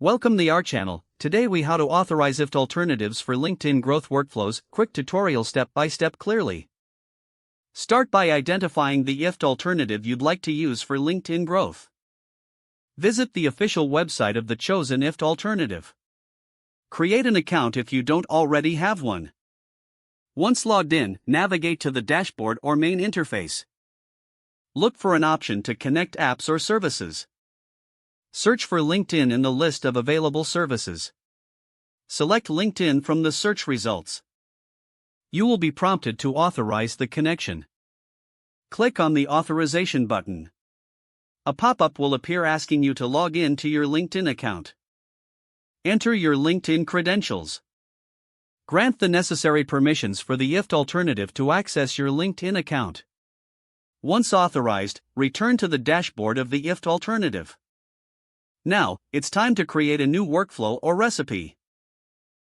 Welcome to our channel. Today we how to authorize IFTTT alternatives for LinkedIn growth workflows. Quick tutorial step by step clearly. Start by identifying the IFTTT alternative you'd like to use for LinkedIn growth. Visit the official website of the chosen IFTTT alternative. Create an account if you don't already have one. Once logged in, navigate to the dashboard or main interface. Look for an option to connect apps or services. Search for LinkedIn in the list of available services. Select LinkedIn from the search results. You will be prompted to authorize the connection. Click on the authorization button. A pop-up will appear asking you to log in to your LinkedIn account. Enter your LinkedIn credentials. Grant the necessary permissions for the IFTTT alternative to access your LinkedIn account. Once authorized, return to the dashboard of the IFTTT alternative. Now, it's time to create a new workflow or recipe.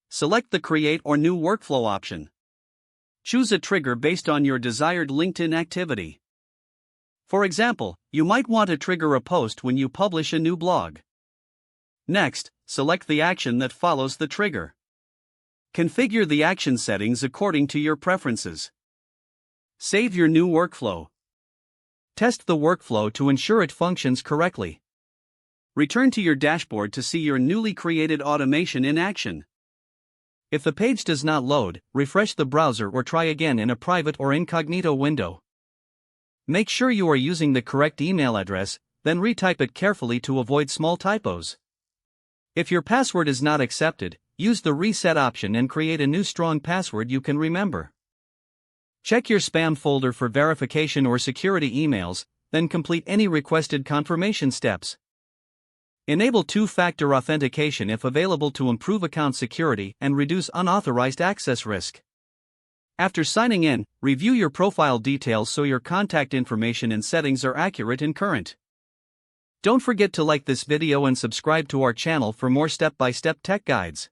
Select the Create or New Workflow option. Choose a trigger based on your desired LinkedIn activity. For example, you might want to trigger a post when you publish a new blog. Next, select the action that follows the trigger. Configure the action settings according to your preferences. Save your new workflow. Test the workflow to ensure it functions correctly. Return to your dashboard to see your newly created automation in action. If the page does not load, refresh the browser or try again in a private or incognito window. Make sure you are using the correct email address, then retype it carefully to avoid small typos. If your password is not accepted, use the reset option and create a new strong password you can remember. Check your spam folder for verification or security emails, then complete any requested confirmation steps. Enable two-factor authentication if available to improve account security and reduce unauthorized access risk. After signing in, review your profile details so your contact information and settings are accurate and current. Don't forget to like this video and subscribe to our channel for more step-by-step tech guides.